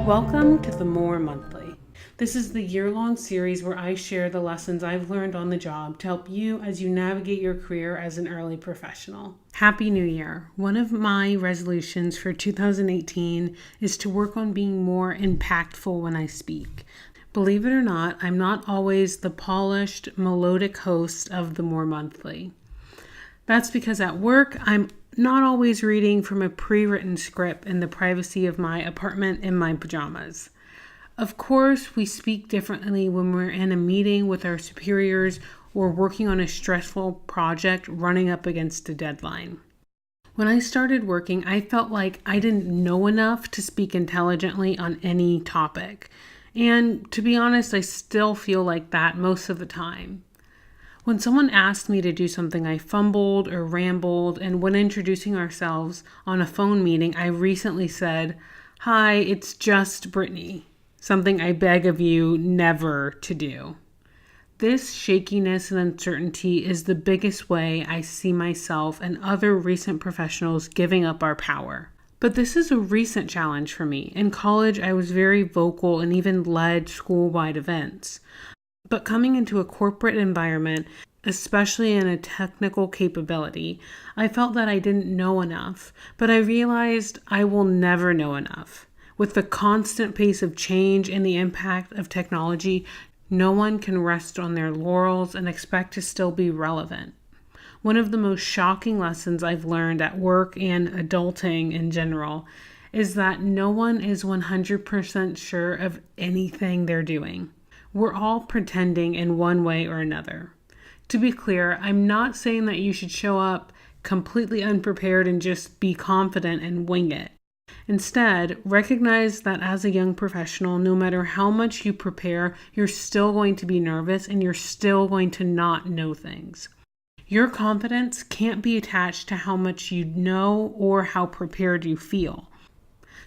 Welcome to the More Monthly. This is the year-long series where I share the lessons I've learned on the job to help you as you navigate your career as an early professional. Happy New Year! One of my resolutions for 2018 is to work on being more impactful when I speak. Believe it or not, I'm not always the polished, melodic host of the More Monthly. That's because at work, I'm not always reading from a pre-written script in the privacy of my apartment in my pajamas. Of course, we speak differently when we're in a meeting with our superiors or working on a stressful project running up against a deadline. When I started working, I felt like I didn't know enough to speak intelligently on any topic. And to be honest, I still feel like that most of the time. When someone asked me to do something, I fumbled or rambled, and when introducing ourselves on a phone meeting, I recently said, "Hi, it's just Brittany," something I beg of you never to do. This shakiness and uncertainty is the biggest way I see myself and other recent professionals giving up our power. But this is a recent challenge for me. In college, I was very vocal and even led school-wide events. But coming into a corporate environment, especially in a technical capability, I felt that I didn't know enough, but I realized I will never know enough. With the constant pace of change and the impact of technology, no one can rest on their laurels and expect to still be relevant. One of the most shocking lessons I've learned at work and adulting in general is that no one is 100% sure of anything they're doing. We're all pretending in one way or another. To be clear, I'm not saying that you should show up completely unprepared and just be confident and wing it. Instead, recognize that as a young professional, no matter how much you prepare, you're still going to be nervous and you're still going to not know things. Your confidence can't be attached to how much you know or how prepared you feel.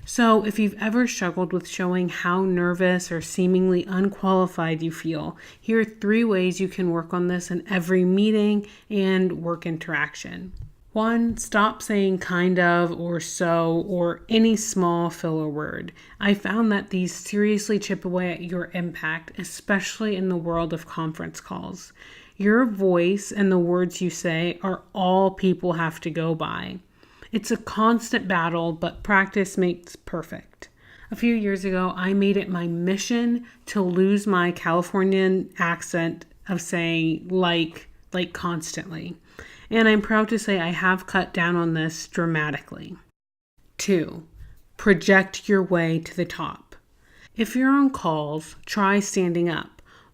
So if you've ever struggled with showing how nervous or seemingly unqualified you feel, here are 3 ways you can work on this in every meeting and work interaction. 1, stop saying kind of or so or any small filler word. I found that these seriously chip away at your impact, especially in the world of conference calls. Your voice and the words you say are all people have to go by. It's a constant battle, but practice makes perfect. A few years ago, I made it my mission to lose my Californian accent of saying like constantly. And I'm proud to say I have cut down on this dramatically. 2, project your way to the top. If you're on calls, try standing up.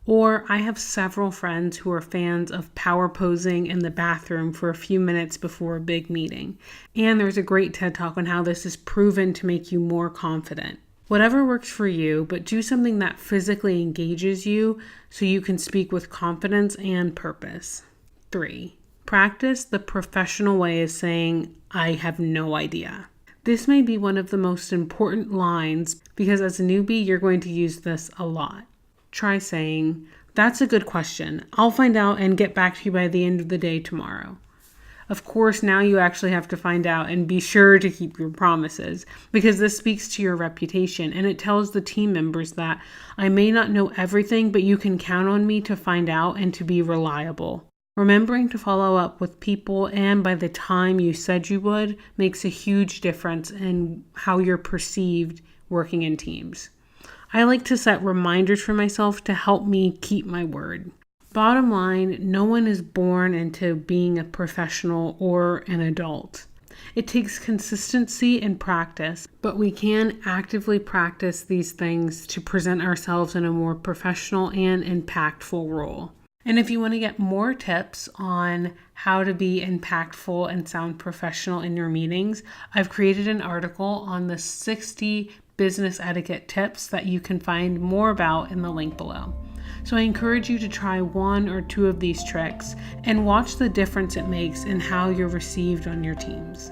Or I have several friends who are fans of power posing in the bathroom for a few minutes before a big meeting. And there's a great TED Talk on how this is proven to make you more confident. Whatever works for you, but do something that physically engages you so you can speak with confidence and purpose. 3, practice the professional way of saying, "I have no idea." This may be one of the most important lines because as a newbie, you're going to use this a lot. Try saying, "That's a good question. I'll find out and get back to you by the end of the day tomorrow." Of course, now you actually have to find out and be sure to keep your promises because this speaks to your reputation and it tells the team members that I may not know everything, but you can count on me to find out and to be reliable. Remembering to follow up with people and by the time you said you would makes a huge difference in how you're perceived working in teams. I like to set reminders for myself to help me keep my word. Bottom line, no one is born into being a professional or an adult. It takes consistency and practice, but we can actively practice these things to present ourselves in a more professional and impactful role. And if you want to get more tips on how to be impactful and sound professional in your meetings, I've created an article on the 60 business etiquette tips that you can find more about in the link below. So I encourage you to try 1 or 2 of these tricks and watch the difference it makes in how you're received on your teams.